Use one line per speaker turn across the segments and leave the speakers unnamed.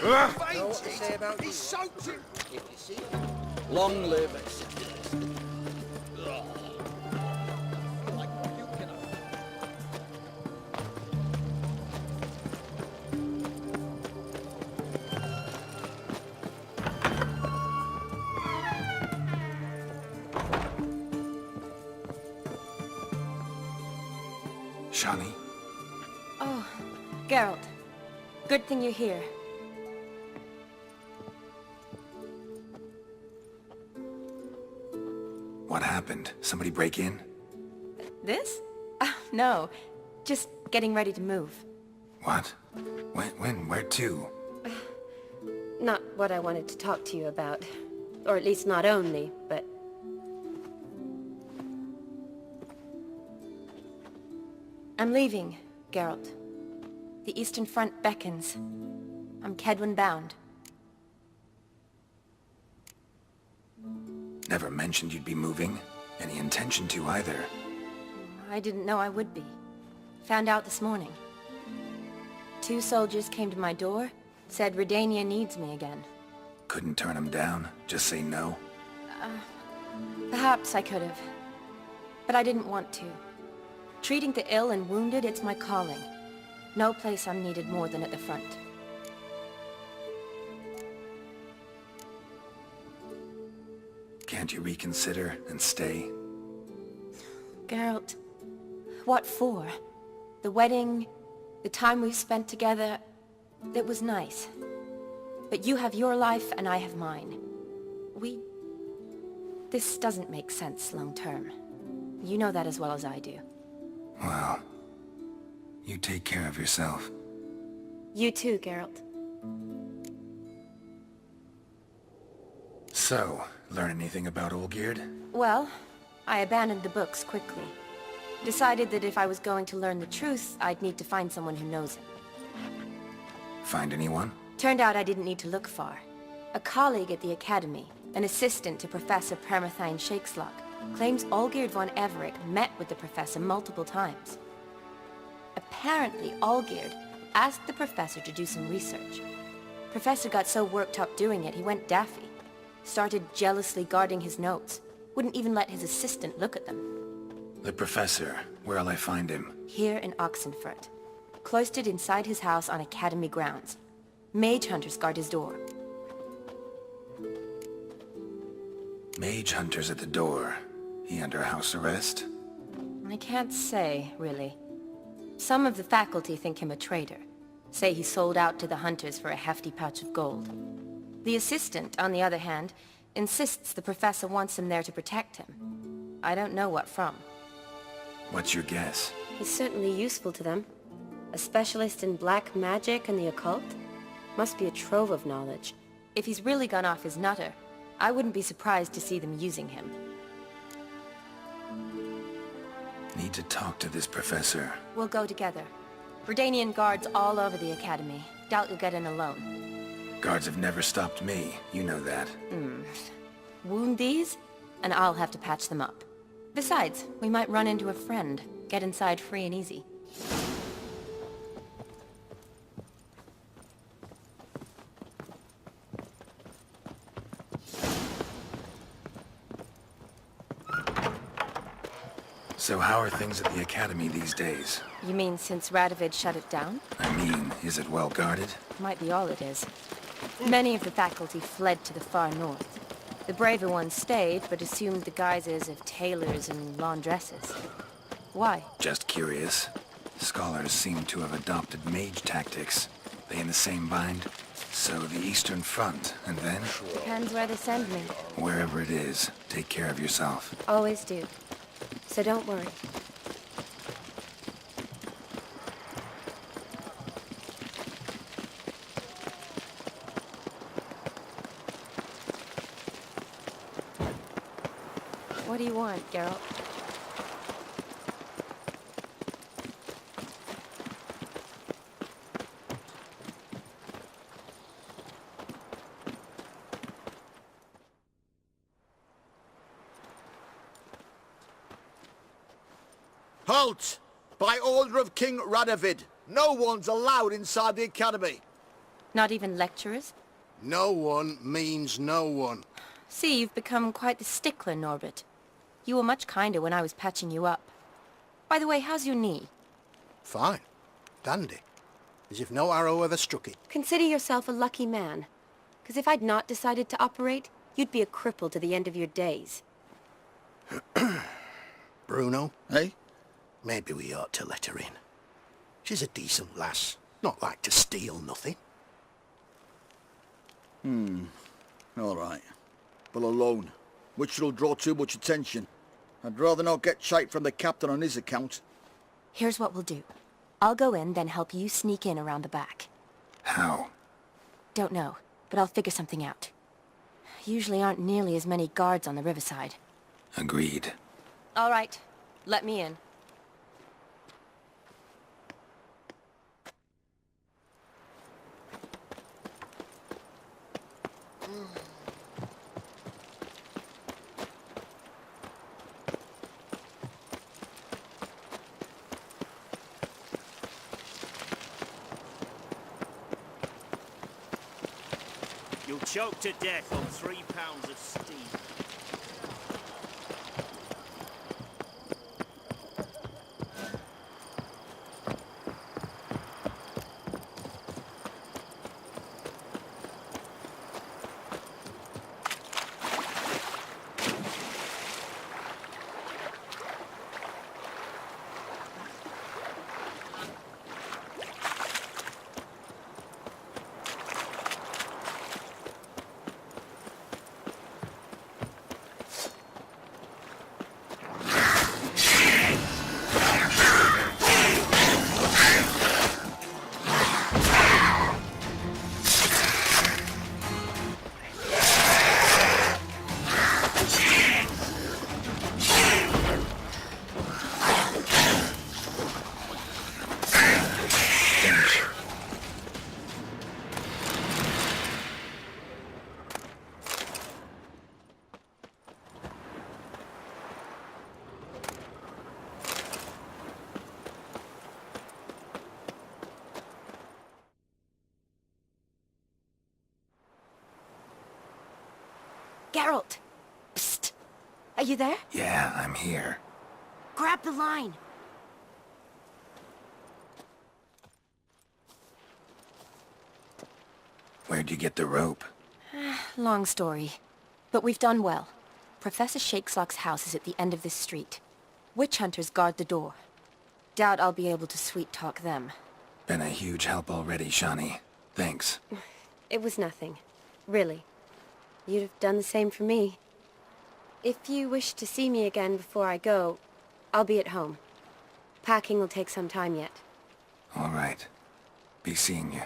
Know what they say about you? If you see it, long live
Shani?
Oh, Geralt. Good thing you're here.
What happened? Somebody break in?
This? No. Just getting ready to move.
What? When? Where to?
Not what I wanted to talk to you about. Or at least not only, but... I'm leaving, Geralt. The Eastern Front beckons. I'm Kedwin bound.
Never mentioned you'd be moving. Any intention to either.
I didn't know I would be. Found out this morning. 2 soldiers came to my door, said Redania needs me again.
Couldn't turn them down? Just say no?
Perhaps I could have. But I didn't want to. Treating the ill and wounded, it's my calling. No place I'm needed more than at the front.
Can't you reconsider and stay?
Geralt, what for? The wedding, the time we've spent together, it was nice. But you have your life and I have mine. This doesn't make sense long term. You know that as well as I do.
Well, you take care of yourself.
You too, Geralt.
So, learn anything about Olgierd?
Well, I abandoned the books quickly. Decided that if I was going to learn the truth, I'd need to find someone who knows it.
Find anyone?
Turned out I didn't need to look far. A colleague at the Academy, an assistant to Professor Permathine Shakeslock, claims Olgierd von Everett met with the professor multiple times. Apparently, Olgierd asked the professor to do some research. Professor got so worked up doing it, he went daffy. Started jealously guarding his notes. Wouldn't even let his assistant look at them.
The professor. Where'll I find him?
Here in Oxenfurt. Cloistered inside his house on Academy grounds. Mage hunters guard his door.
Mage hunters at the door. He under house arrest?
I can't say, really. Some of the faculty think him a traitor. Say he sold out to the hunters for a hefty pouch of gold. The assistant, on the other hand, insists the professor wants him there to protect him. I don't know what from.
What's your guess?
He's certainly useful to them. A specialist in black magic and the occult? Must be a trove of knowledge. If he's really gone off his nutter, I wouldn't be surprised to see them using him.
Need to talk to this professor.
We'll go together. Redanian guards all over the Academy. Doubt you'll get in alone.
Guards have never stopped me. You know that.
Wound these, and I'll have to patch them up. Besides, we might run into a friend. Get inside free and easy.
So how are things at the Academy these days?
You mean since Radovid shut it down?
I mean, is it well guarded?
Might be all it is. Many of the faculty fled to the far north. The braver ones stayed, but assumed the guises of tailors and laundresses. Why?
Just curious. Scholars seem to have adopted mage tactics. They in the same bind? So the Eastern Front, and then?
Depends where they send me.
Wherever it is, take care of yourself.
Always do. So don't worry. What do you want, Geralt?
Halt! By order of King Radovid, no one's allowed inside the Academy.
Not even lecturers?
No one means no one.
See, you've become quite the stickler, Norbert. You were much kinder when I was patching you up. By the way, how's your knee?
Fine. Dandy. As if no arrow ever struck it.
Consider yourself a lucky man. Because if I'd not decided to operate, you'd be a cripple to the end of your days.
Bruno,
Hey?
maybe we ought to let her in. She's a decent lass. Not like to steal nothing.
All right. But alone, which will draw too much attention. I'd rather not get shite from the captain on his account.
Here's what we'll do. I'll go in, then help you sneak in around the back.
How?
Don't know, but I'll figure something out. Usually aren't nearly as many guards on the riverside.
Agreed.
All right, let me in.
You'll choke to death on 3 pounds of steam.
Geralt! Psst! Are you there?
Yeah, I'm here.
Grab the line!
Where'd you get the rope?
Long story. But we've done well. Professor Shakeslock's house is at the end of this street. Witch hunters guard the door. Doubt I'll be able to sweet-talk them.
Been a huge help already, Shawnee. Thanks.
It was nothing. Really. You'd have done the same for me. If you wish to see me again before I go, I'll be at home. Packing will take some time yet.
All right. Be seeing you.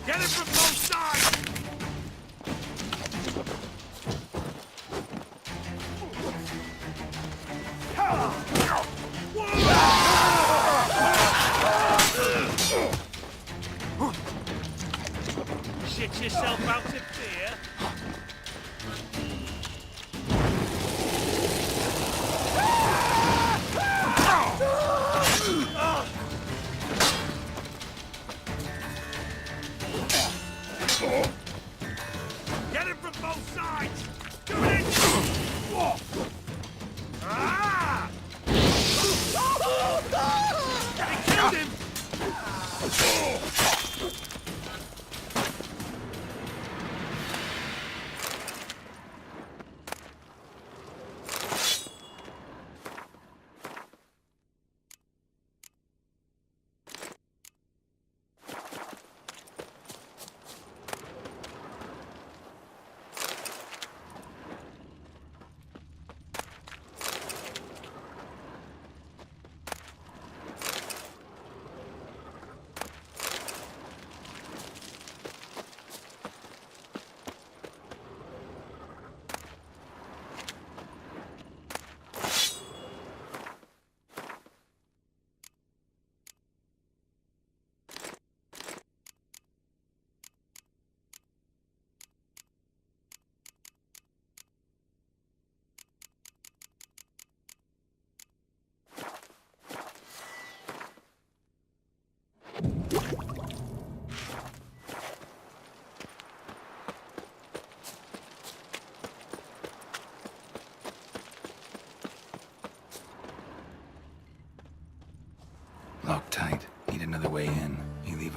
Get it from both sides! Shit yourself out of fear? Get it from both sides! Do it! Ah! They killed him!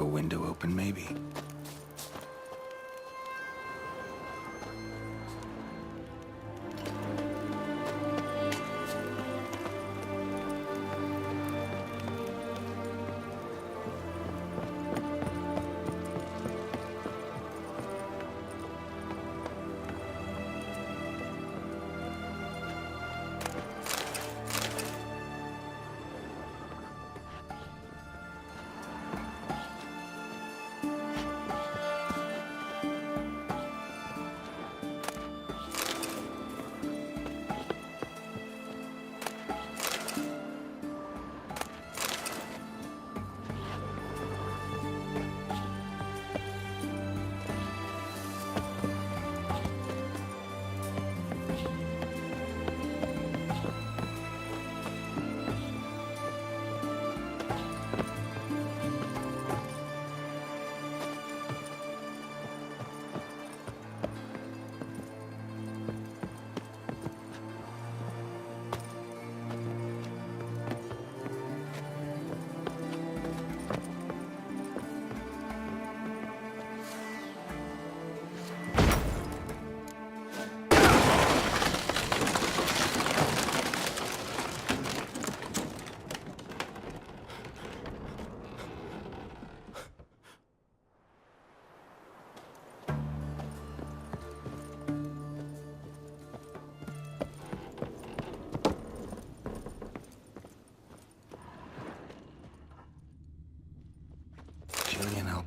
a window open, maybe.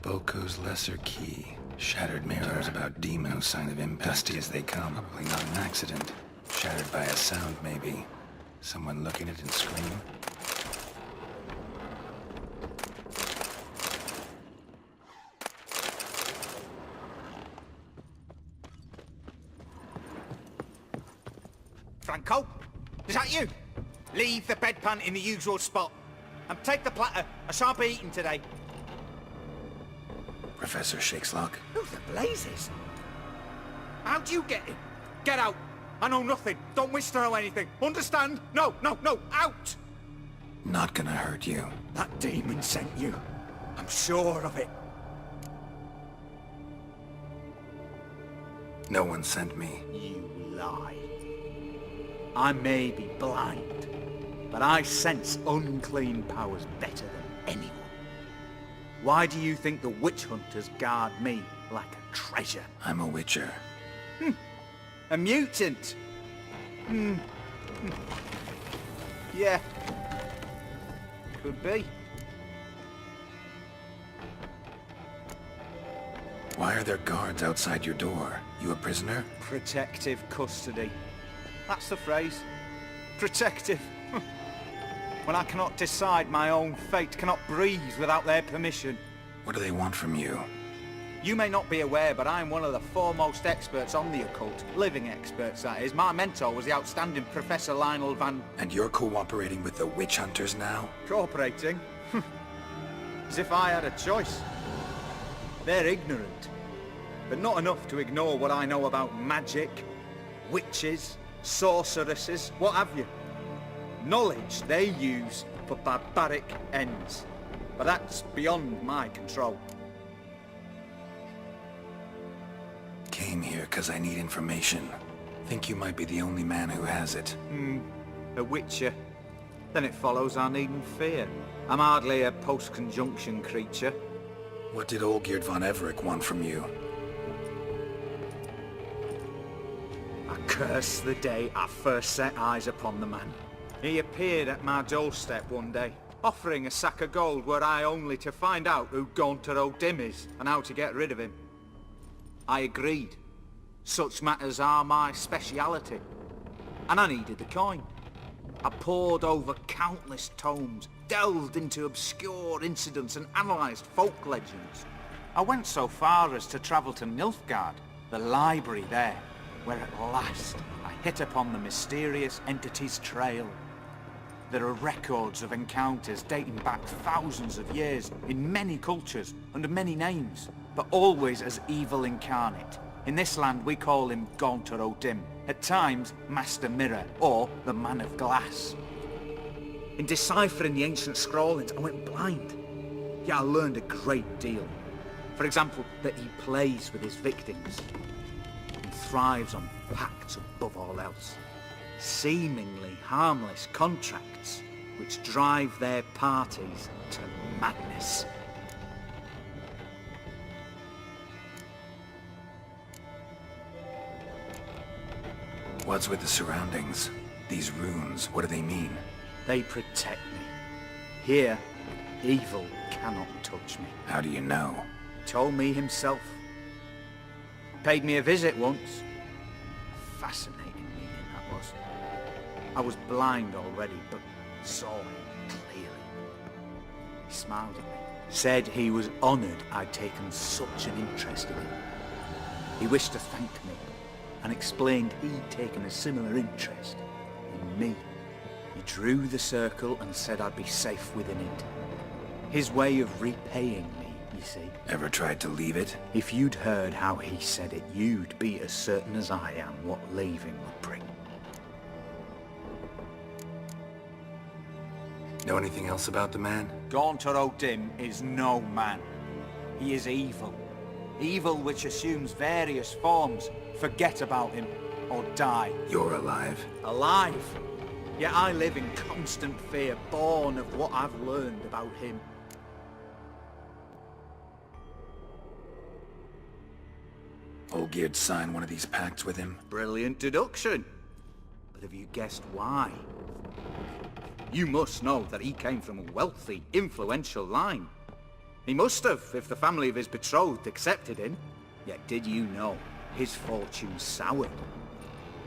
Boko's lesser key. Shattered mirrors about demon, no sign of impact. Dusty as they come. Probably not an accident. Shattered by a sound, maybe. Someone looking at it and screaming.
Franco? Is that you? Leave the bedpan in the usual spot. And take the platter. I shan't be eating today.
Professor Shakeslock.
Who the blazes? How'd you get in? Get out! I know nothing. Don't wish to know anything. Understand? No, no, no! Out!
Not gonna hurt you.
That demon sent you. I'm sure of it.
No one sent me.
You lie. I may be blind, but I sense unclean powers better than anyone. Why do you think the witch hunters guard me like a treasure?
I'm a witcher.
A mutant? Yeah. Could be.
Why are there guards outside your door? You a prisoner?
Protective custody. That's the phrase. Protective. When I cannot decide my own fate, cannot breathe without their permission.
What do they want from you?
You may not be aware, but I am one of the foremost experts on the occult. Living experts, that is. My mentor was the outstanding Professor Lionel Van...
And you're cooperating with the witch hunters now?
Cooperating? As if I had a choice. They're ignorant, but not enough to ignore what I know about magic, witches, sorceresses, what have you. Knowledge they use for barbaric ends. But that's beyond my control.
Came here because I need information. Think you might be the only man who has it.
A witcher. Then it follows I needn't fear. I'm hardly a post-conjunction creature.
What did Olgierd von Everec want from you?
I curse the day I first set eyes upon the man. He appeared at my doorstep one day, offering a sack of gold were I only to find out who Gaunter O'Dim is and how to get rid of him. I agreed. Such matters are my speciality. And I needed the coin. I pored over countless tomes, delved into obscure incidents and analysed folk legends. I went so far as to travel to Nilfgaard, the library there, where at last I hit upon the mysterious entity's trail. There are records of encounters dating back thousands of years in many cultures under many names, but always as evil incarnate. In this land we call him Gaunter O'Dim, at times Master Mirror or the Man of Glass. In deciphering the ancient scrawlings I went blind. Yet I learned a great deal. For example, that he plays with his victims. He thrives on pacts above all else. Seemingly harmless contracts which drive their parties to madness.
What's with the surroundings? These runes, what do they mean?
They protect me. Here, evil cannot touch me.
How do you know?
Told me himself. Paid me a visit once. Fascinating meeting that was. I was blind already, but saw him clearly. He smiled at me. Said he was honoured I'd taken such an interest in him. He wished to thank me, and explained he'd taken a similar interest in me. He drew the circle and said I'd be safe within it. His way of repaying me, you see.
Ever tried to leave it?
If you'd heard how he said it, you'd be as certain as I am what leaving would bring.
Know anything else about the man?
Gaunter O'Dim is no man. He is evil. Evil which assumes various forms. Forget about him, or die.
You're alive.
Alive? Yet I live in constant fear, born of what I've learned about him.
Olgierd signed one of these pacts with him?
Brilliant deduction. But have you guessed why? You must know that he came from a wealthy, influential line. He must have, if the family of his betrothed accepted him. Yet did you know his fortune soured?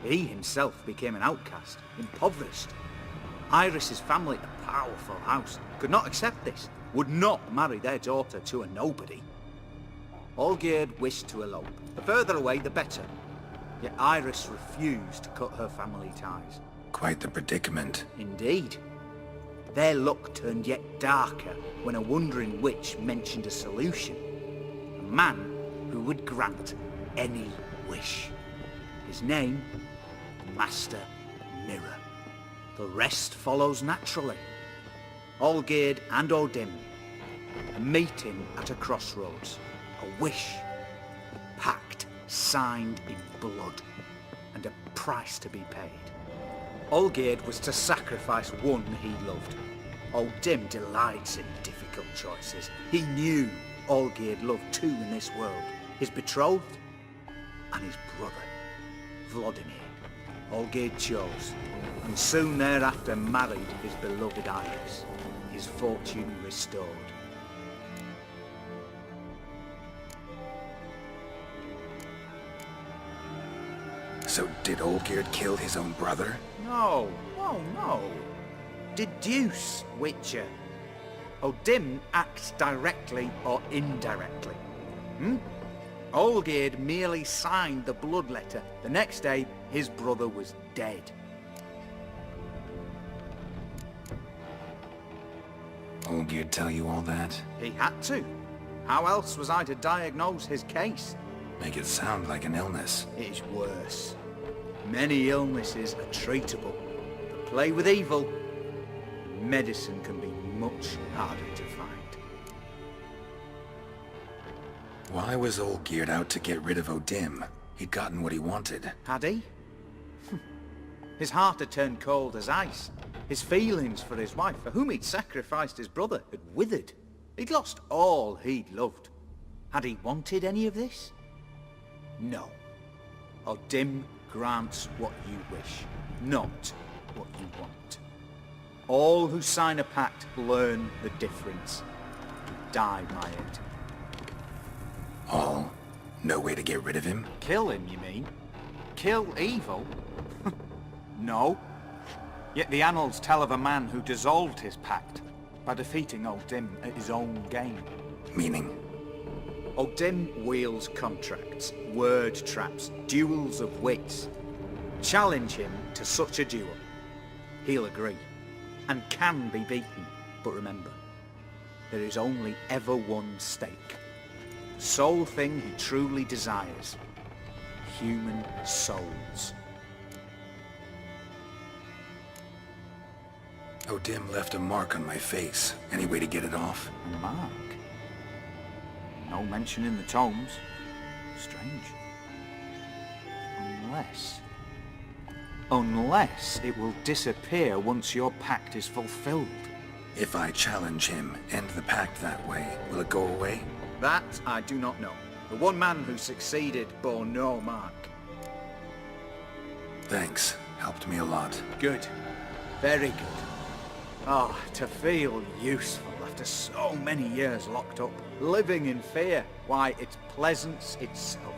He himself became an outcast, impoverished. Iris's family, a powerful house, could not accept this, would not marry their daughter to a nobody. Olgierd wished to elope. The further away, the better. Yet Iris refused to cut her family ties.
Quite the predicament.
Indeed. Their luck turned yet darker when a wandering witch mentioned a solution. A man who would grant any wish. His name, Master Mirror. The rest follows naturally. Olgierd and O'Dim, a meeting at a crossroads, a wish, a pact signed in blood, and a price to be paid. Olgierd was to sacrifice one he loved. O'Dim delights in difficult choices. He knew Olgierd loved two in this world, his betrothed and his brother, Vladimir. Olgierd chose, and soon thereafter married his beloved Iris, his fortune restored.
So did Olgierd kill his own brother?
No, no. Deduce, Witcher. O'Dim acts directly or indirectly. Olgierd merely signed the blood letter. The next day, his brother was dead.
Olgierd tell you all that?
He had to. How else was I to diagnose his case?
Make it sound like an illness.
It is worse. Many illnesses are treatable. But play with evil, medicine can be much harder to find.
Why was Olgierd out to get rid of O'Dim? He'd gotten what he wanted.
Had he? His heart had turned cold as ice. His feelings for his wife, for whom he'd sacrificed his brother, had withered. He'd lost all he'd loved. Had he wanted any of this? No. O'Dim grants what you wish, not what you want. All who sign a pact learn the difference. Die by it.
All? No way to get rid of him?
Kill him, you mean? Kill evil? No. Yet the annals tell of a man who dissolved his pact by defeating O'Dim at his own game.
Meaning?
O'Dim wields contracts, word traps, duels of wits. Challenge him to such a duel. He'll agree, and can be beaten. But remember, there is only ever one stake. The sole thing he truly desires. Human souls.
O'Dim left a mark on my face. Any way to get it off?
A mark? No mention in the tomes. Strange. Unless it will disappear once your pact is fulfilled.
If I challenge him, end the pact that way, will it go away?
That I do not know. The one man who succeeded bore no mark.
Thanks. Helped me a lot.
Good. Very good. Oh, to feel useful after so many years locked up, living in fear. Why, it's pleasance itself.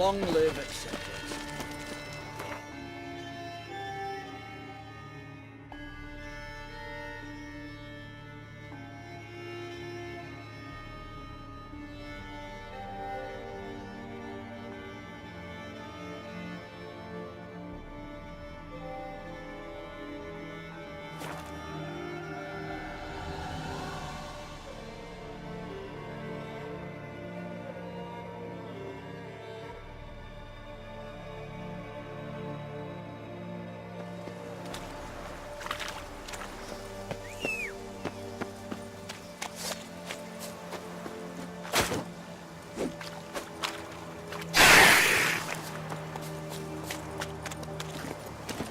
Long live etc.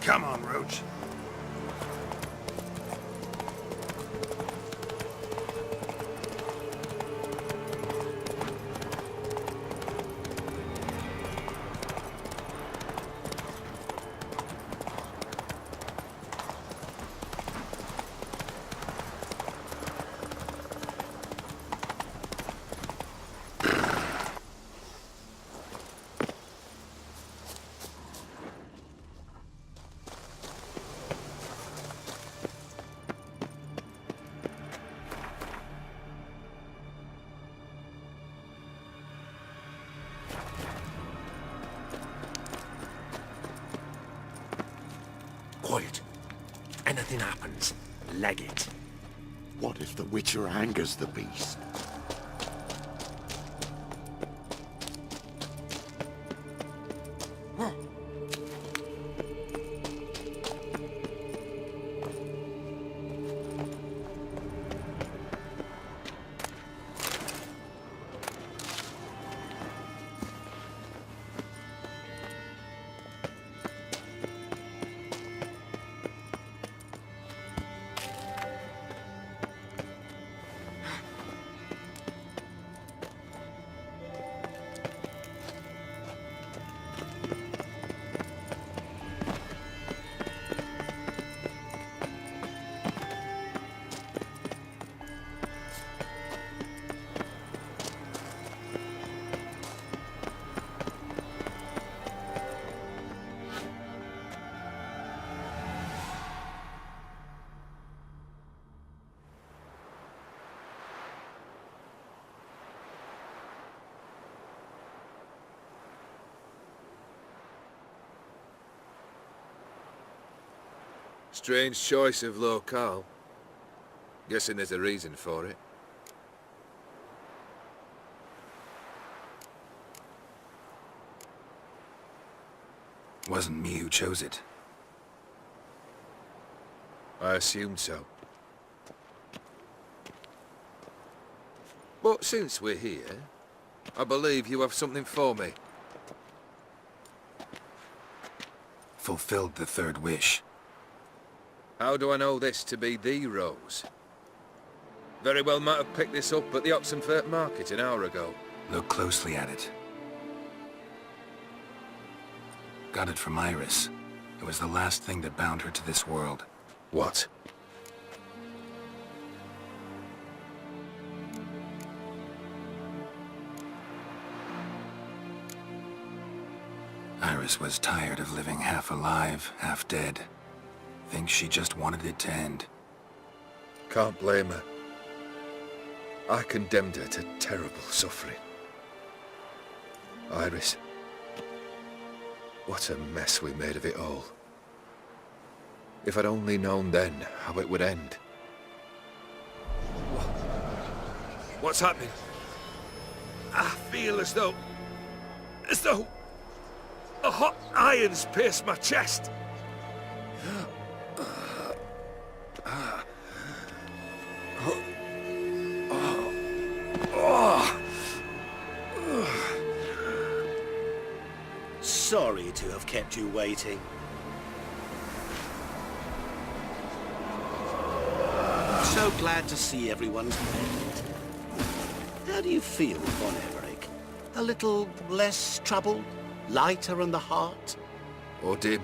Come on, Roach.
Quiet. Anything happens, leg it.
What if the Witcher angers the beast?
Strange choice of locale. Guessing there's a reason for it.
Wasn't me who chose it.
I assumed so. But since we're here, I believe you have something for me.
Fulfilled the third wish.
How do I know this to be the rose? Very well might have picked this up at the Oxenfurt market an hour ago.
Look closely at it. Got it from Iris. It was the last thing that bound her to this world.
What?
Iris was tired of living half alive, half dead. Thinks she just wanted it to end.
Can't blame her. I condemned her to terrible suffering. Iris. What a mess we made of it all. If I'd only known then how it would end. What's happening? I feel as though a hot iron's pierced my chest.
Sorry to have kept you waiting. So glad to see everyone's made. How do you feel, Von Everett? A little less troubled? Lighter in the heart?
Or dim?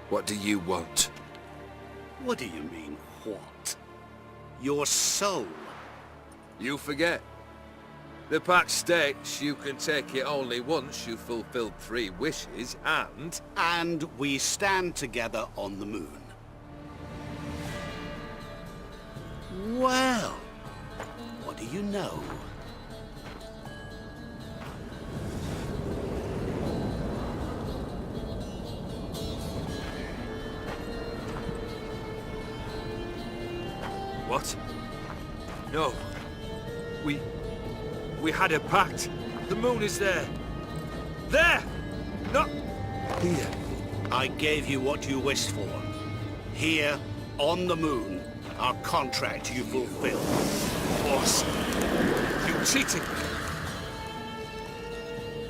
What do you want?
What do you mean, what? Your soul.
You forget. The pact states you can take it only once you've fulfilled 3 wishes, and...
And we stand together on the moon. Well, what do you know?
What? No. We had a pact. The moon is there. There! Not here.
I gave you what you wished for. Here, on the moon, our contract you fulfilled.
Boss, you cheated.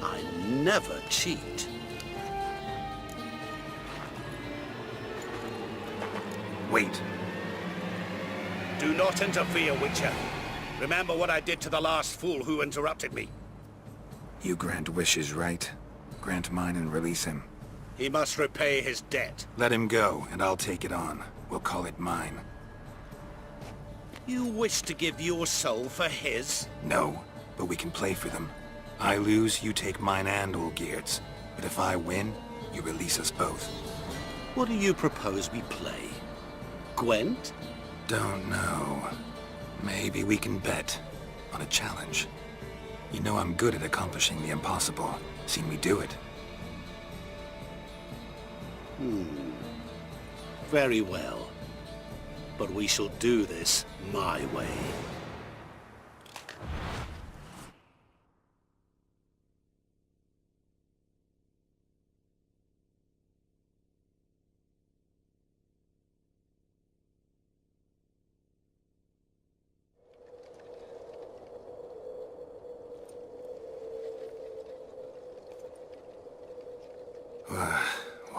I never cheat.
Wait.
Do not interfere, Witcher. Remember what I did to the last fool who interrupted me.
You grant wishes, right? Grant mine and release him.
He must repay his debt.
Let him go, and I'll take it on. We'll call it mine.
You wish to give your soul for his?
No, but we can play for them. I lose, you take mine and Olgierd's. But if I win, you release us both.
What do you propose we play? Gwent?
Don't know. Maybe we can bet on a challenge. You know I'm good at accomplishing the impossible. Seen me do it.
Very well. But we shall do this my way.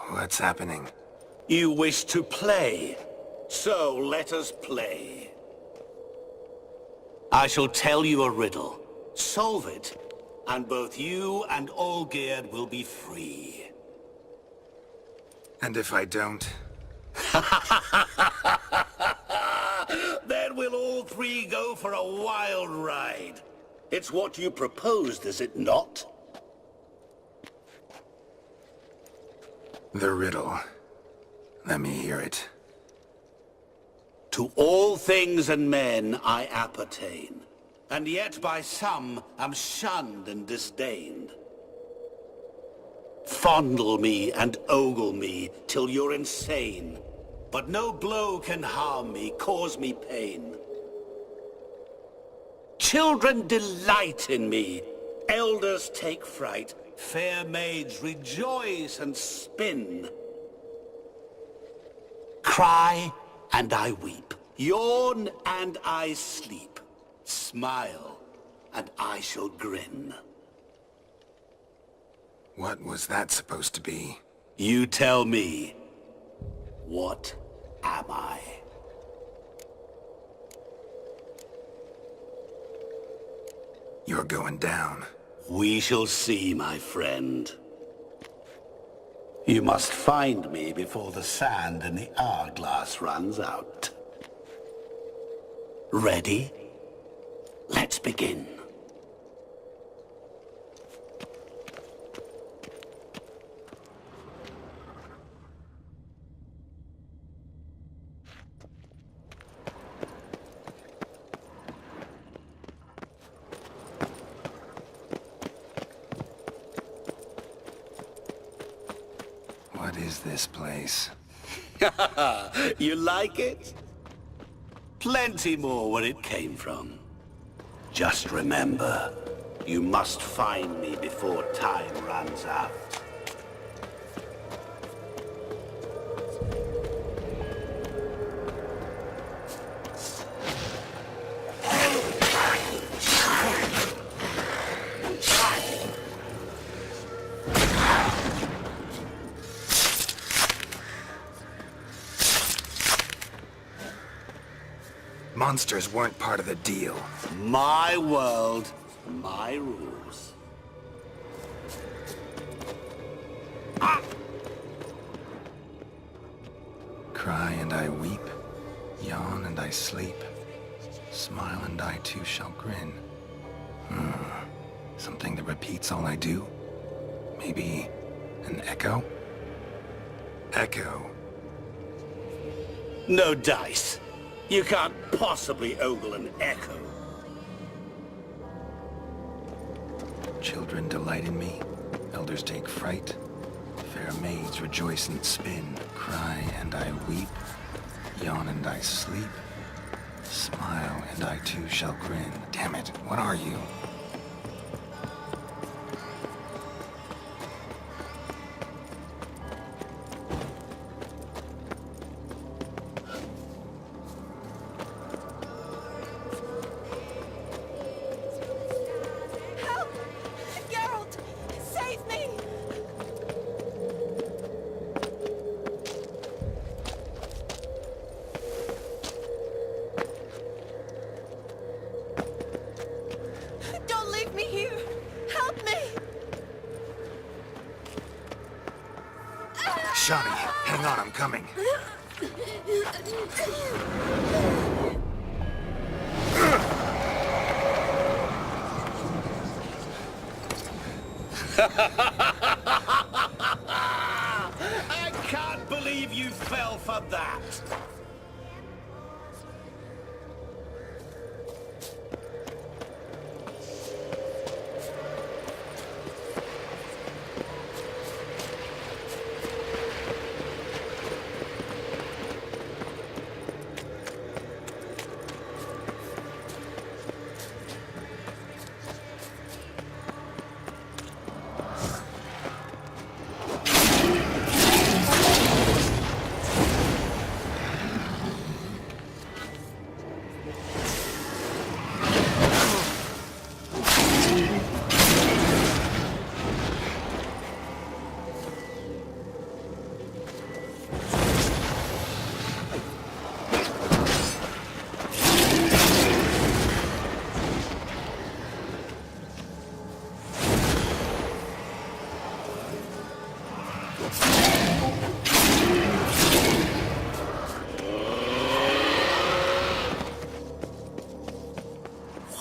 What's happening?
You wish to play, so let us play. I shall tell you a riddle. Solve it, and both you and Olgierd will be free.
And if I don't?
Then we'll all 3 go for a wild ride. It's what you proposed, is it not?
The riddle. Let me hear it.
To all things and men I appertain, and yet by some am shunned and disdained. Fondle me and ogle me till you're insane, but no blow can harm me, cause me pain. Children delight in me, elders take fright, fair maids rejoice and spin. Cry and I weep, yawn and I sleep, smile and I shall grin.
What was that supposed to be?
You tell me, what am I?
You're going down.
We shall see, my friend. You must find me before the sand in the hourglass runs out. Ready? Let's begin.
What is this place?
You like it? Plenty more where it came from. Just remember, you must find me before time runs out.
Monsters weren't part of the deal.
My world, my rules.
Cry and I weep, yawn and I sleep, smile and I too shall grin. Something that repeats all I do? Maybe an echo? Echo.
No dice. You can't possibly ogle an echo.
Children delight in me. Elders take fright. Fair maids rejoice and spin. Cry and I weep. Yawn and I sleep. Smile and I too shall grin. Damn it, what are you?
Help! Geralt! Save me! Don't leave me here! Help me!
Shani, hang on, I'm coming.
I can't believe you fell for that.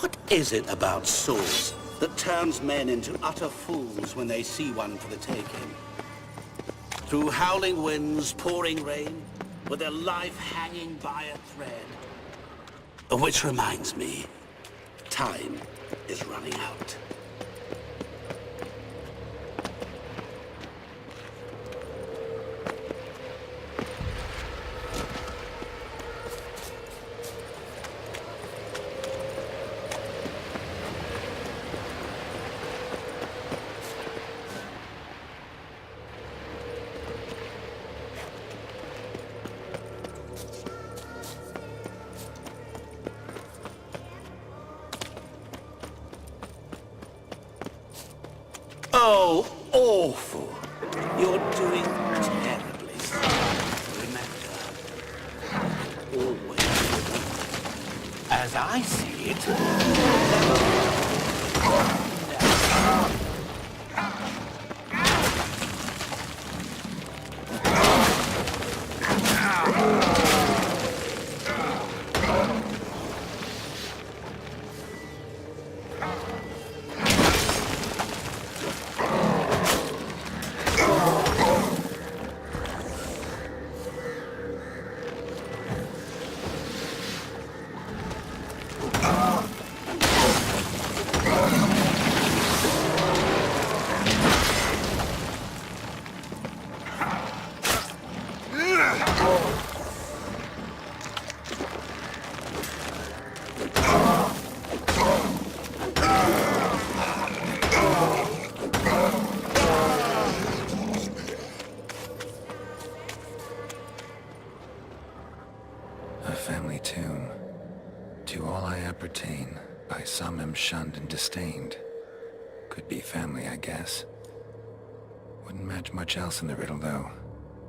What is it about swords that turns men into utter fools when they see one for the taking? Through howling winds, pouring rain, with their life hanging by a thread. Which reminds me, time is running out. Oh, awful. You're doing terribly. Remember, always, as I see it,
A family tune. To all I appertain, by some am shunned and disdained. Could be family, I guess. Wouldn't match much else in the riddle, though.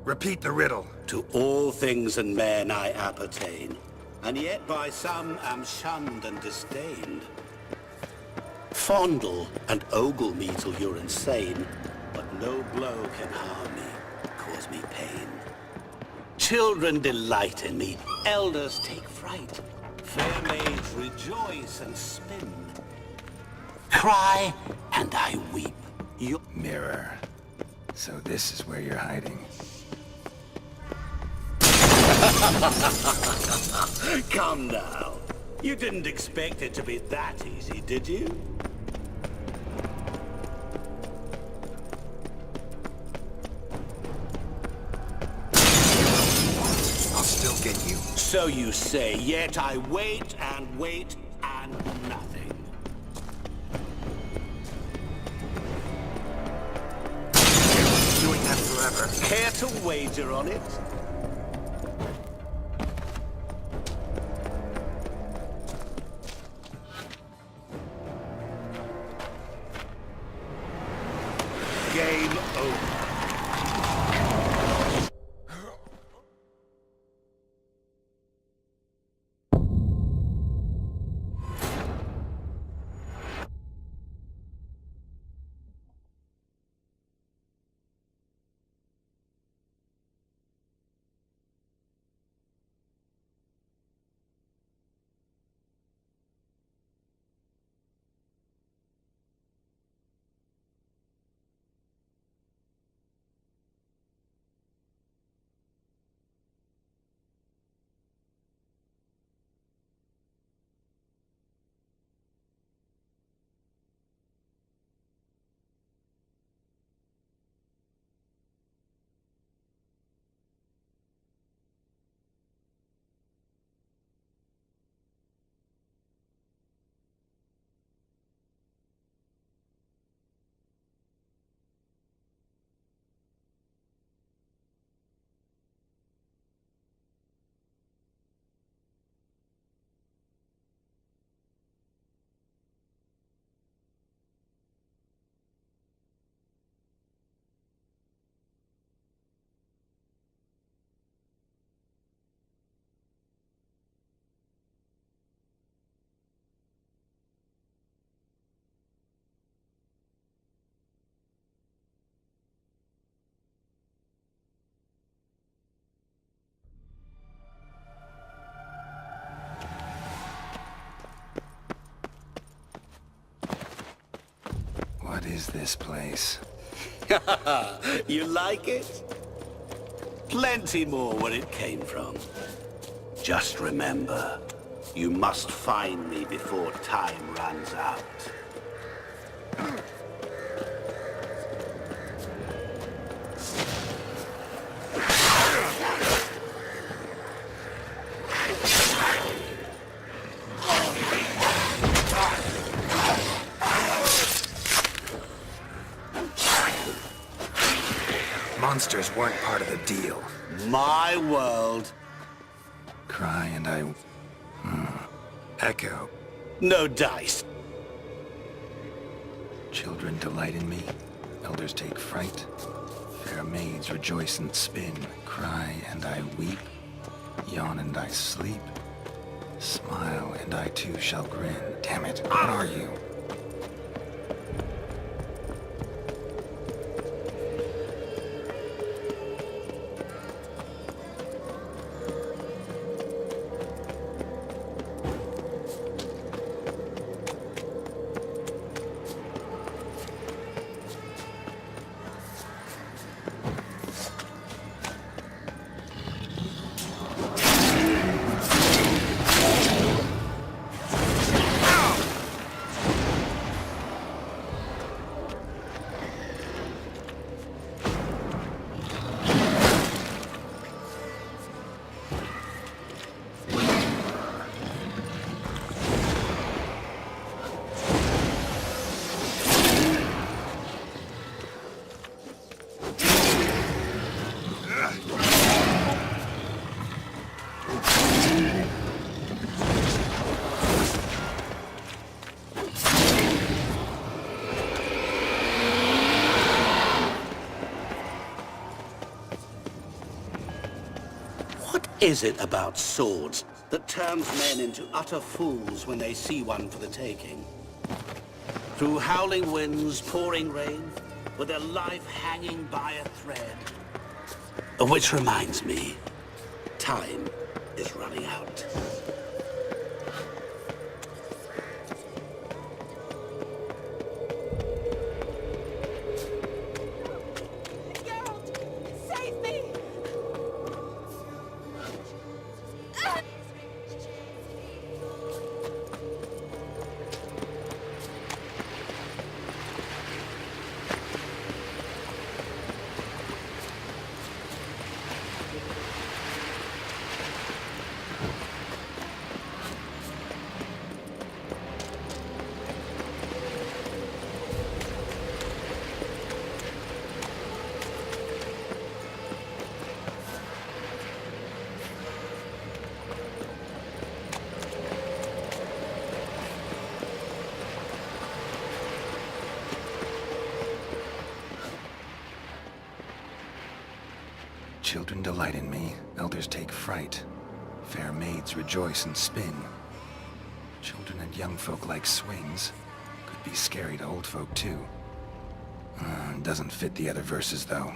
Repeat the riddle.
to all things and men I appertain, and yet by some am shunned and disdained. Fondle and ogle me till you're insane, but no blow can harm me, cause me pain. Children delight in me, elders take fright, fair maids rejoice and spin. cry and I weep. You...
Mirror. So this is where you're hiding.
Come now. You didn't expect it to be that easy, did you?
I'll still get you.
So you say, yet I wait and wait and nothing.
Doing that forever.
Care to wager on it? Game over.
What is this place?
You like it? Plenty more where it came from. Just remember, you must find me before time runs out.
Monsters weren't part of the deal.
My world.
Cry and I... Echo.
No dice.
Children delight in me. Elders take fright. Fair maids rejoice and spin. Cry and I weep. Yawn and I sleep. Smile and I too shall grin. Damn it, what are you?
What is it about swords that turns men into utter fools when they see one for the taking? Through howling winds, pouring rain, with their life hanging by a thread. Which reminds me, time is running out.
Children delight in me, elders take fright. Fair maids rejoice and spin. Children and young folk like swings. Could be scary to old folk too. Doesn't fit the other verses though.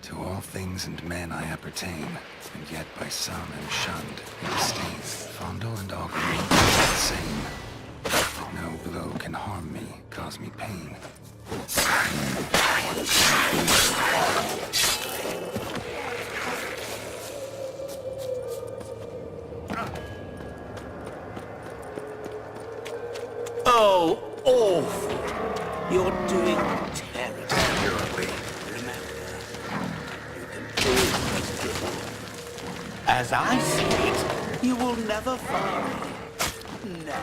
To all things and men I appertain, and yet by some am shunned and disdained. Fondle and augur me the same. But no blow can harm me, cause me pain.
Oh, awful. You're doing terribly. Remember, you can always give up. As I see it, you will never find me. No.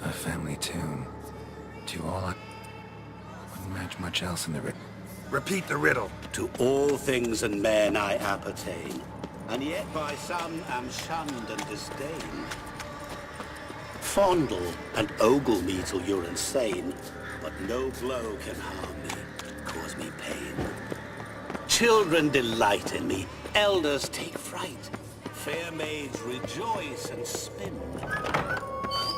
A family tomb. To all I... Wouldn't match much else in the Repeat the riddle.
To all things and men I appertain, and yet by some am shunned and disdained. Fondle and ogle me till you're insane, but no blow can harm me, cause me pain. Children delight in me, elders take fright. Fair maids rejoice and spin.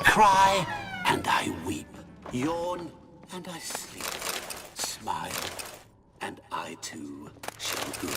Cry and I weep, yawn and I sleep, smile and I too shall grin.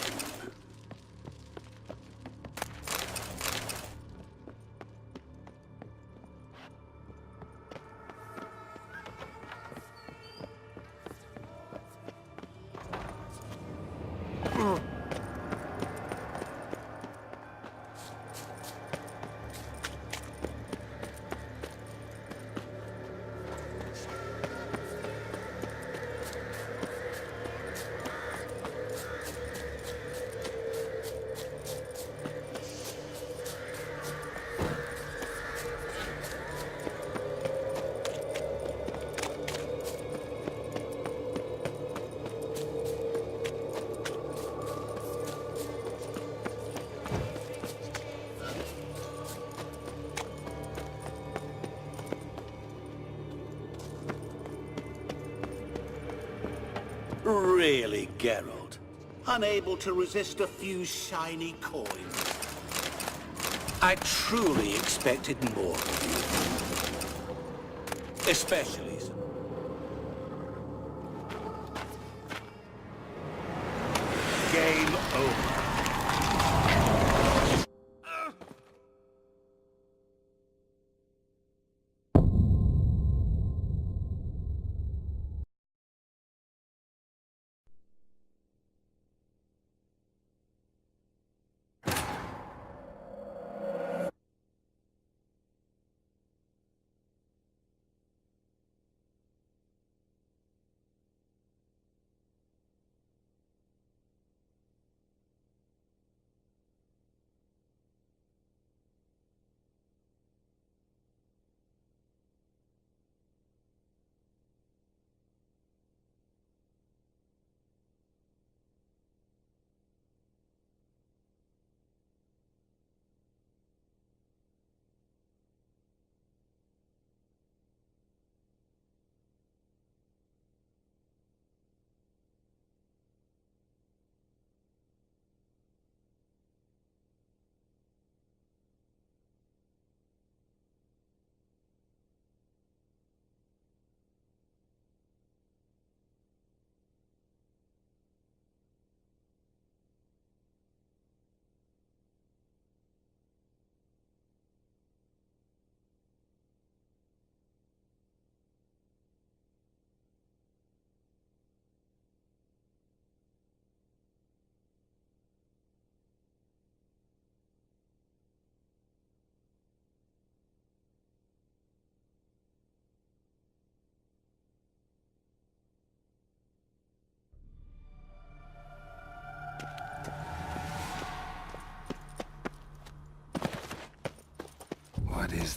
Really, Geralt? Unable to resist a few shiny coins? I truly expected more of you. Especially some... Game over.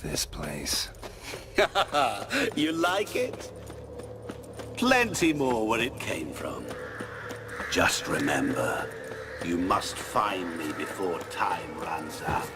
this place?
You like it? Plenty more where it came from. Just remember, you must find me before time runs out.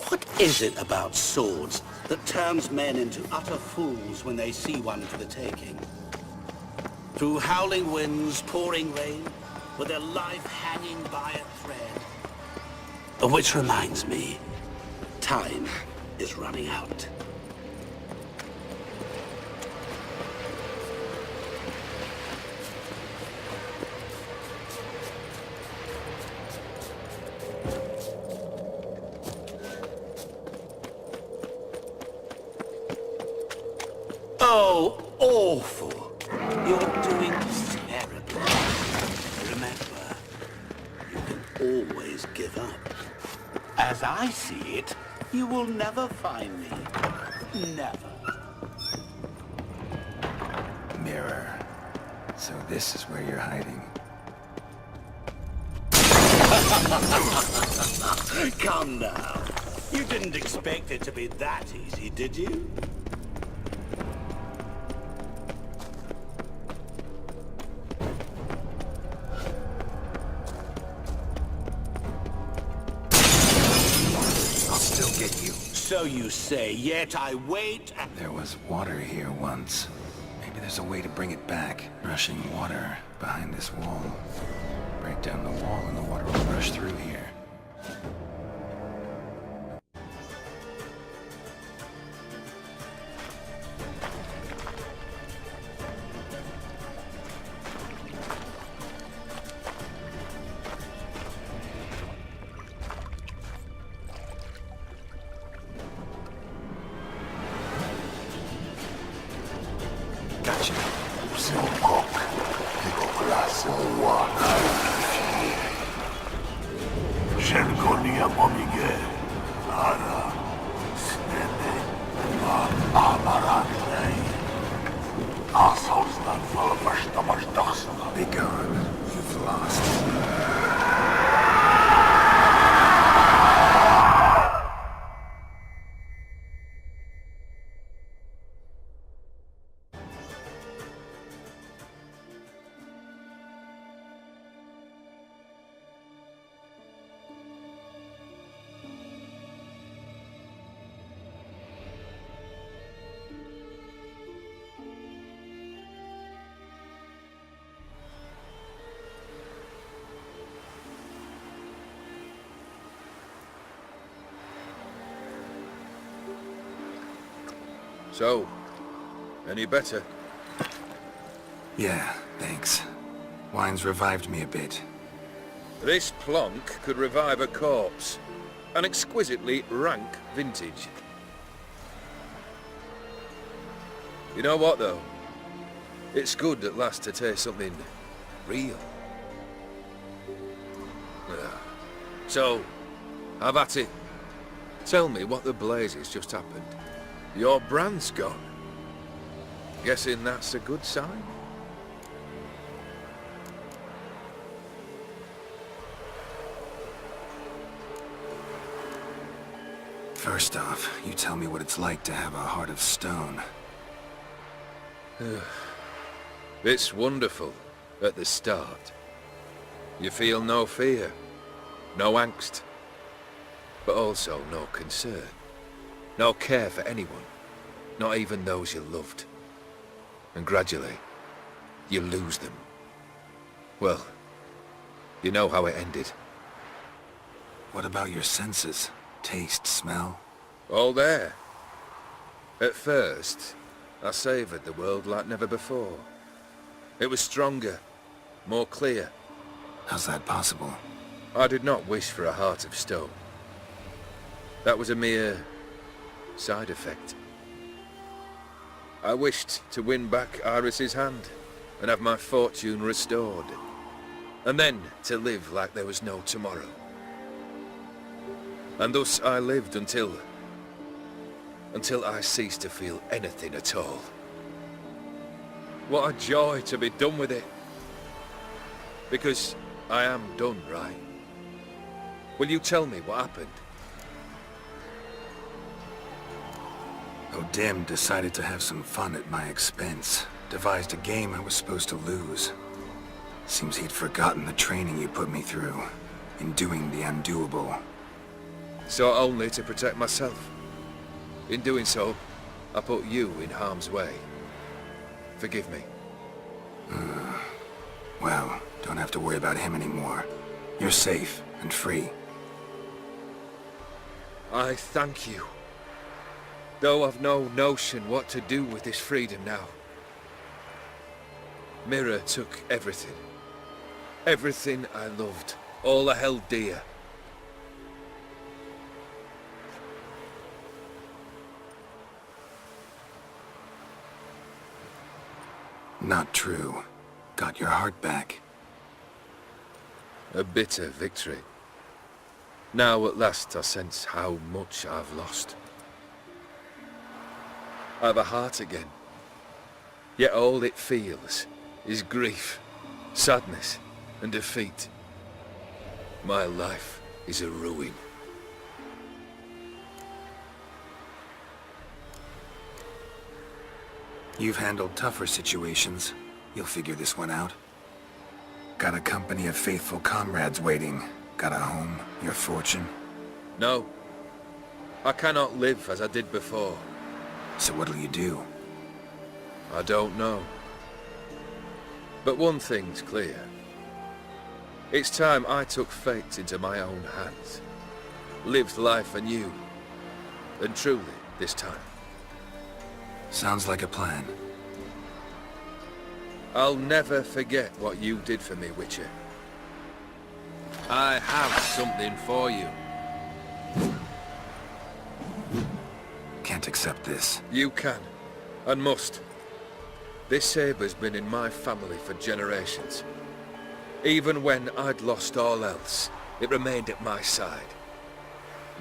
What is it about swords that turns men into utter fools when they see one for the taking? Through howling winds, pouring rain, with their life hanging by a thread. Which reminds me, time is running out. Oh, awful. You're doing terribly. Remember, you can always give up. As I see it, you will never find me. Never.
Mirror. So this is where you're hiding.
Come now. You didn't expect it to be that easy, did you? So you say, yet I wait and...
There was water here once. Maybe there's a way to bring it back. Rushing water behind this wall. Break down the wall and the water will rush through here. Gotcha. Be gone. You've lost.
So, any better?
Yeah, thanks. Wine's revived me a bit.
This plonk could revive a corpse. An exquisitely rank vintage. You know what, though? It's good at last to taste something real. So, have at it. Tell me what the blazes just happened. Your brand's gone. Guessing that's a good sign?
First off, you tell me what it's like to have a heart of stone.
It's wonderful at the start. You feel no fear, no angst. but also no concern. No care for anyone, not even those you loved. And gradually, you lose them. Well, you know how it ended.
What about your senses? Taste, smell?
All there. At first, I savoured the world like never before. It was stronger, more clear.
How's that possible?
I did not wish for a heart of stone. That was a mere side effect. I wished to win back Iris's hand and have my fortune restored. And then to live like there was no tomorrow. And thus I lived until I ceased to feel anything at all. What a joy to be done with it. Because I am done, right? Will you tell me what happened?
DAMN'T decided to have some fun at my expense. Devised a game I was supposed to lose. Seems he'd forgotten the training you put me through in doing the undoable.
So only to protect myself. In doing so, I put you in harm's way. Forgive me.
Well, don't have to worry about him anymore. You're safe and free.
I thank you. Though I've no notion what to do with this freedom now. Mira took everything. Everything I loved. All I held dear.
Not true. Got your heart back.
A bitter victory. Now at last I sense how much I've lost. I've a heart again. Yet all it feels is grief, sadness, and defeat. My life is a ruin.
You've handled tougher situations. You'll figure this one out. Got a company of faithful comrades waiting. Got a home, your fortune.
No. I cannot live as I did before.
So what'll you do?
I don't know. But one thing's clear. It's time I took fate into my own hands. Lived life anew. And truly, this time.
Sounds like a plan.
I'll never forget what you did for me, Witcher. I have something for you.
Can't accept this.
You can, and must. This sabre's been in my family for generations. Even when I'd lost all else, it remained at my side.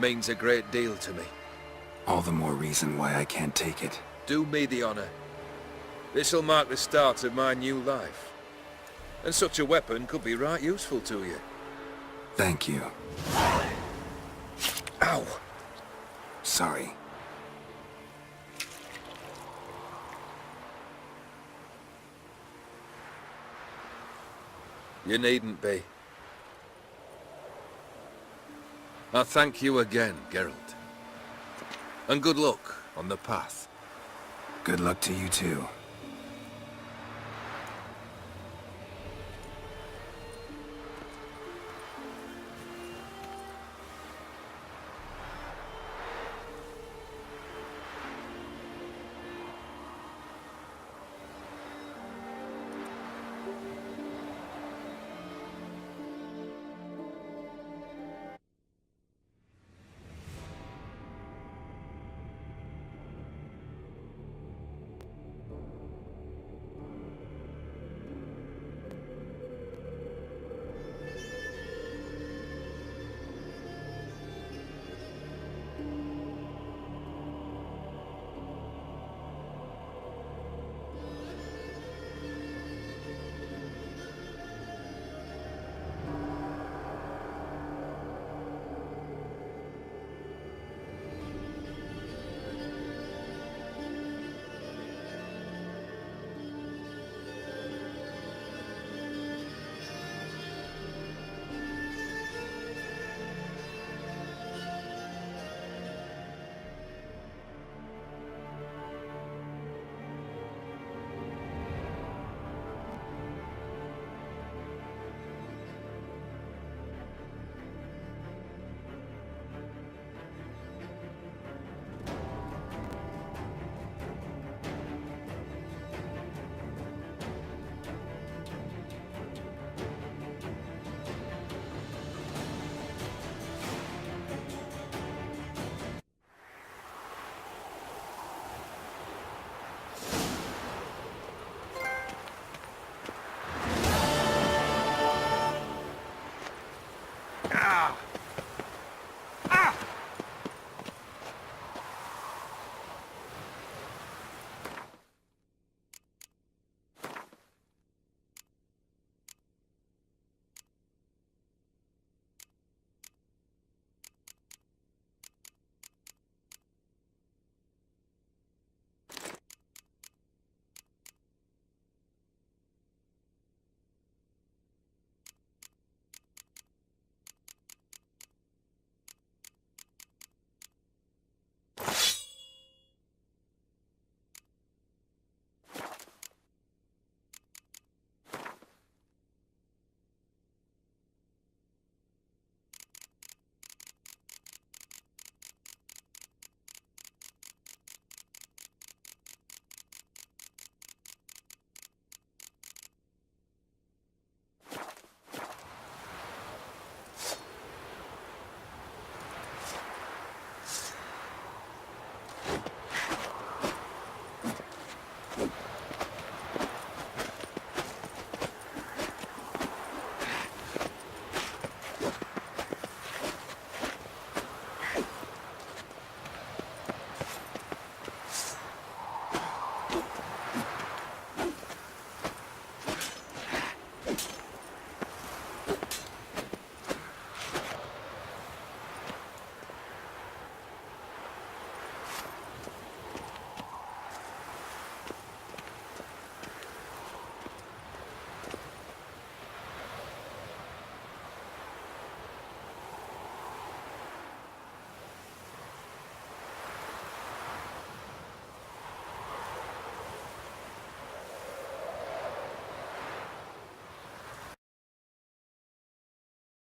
Means a great deal to me.
All the more reason why I can't take it.
Do me the honor. This'll mark the start of my new life. And such a weapon could be right useful to you.
Thank you.
Ow!
Sorry.
You needn't be. I thank you again, Geralt. And good luck on the path.
Good luck to you too.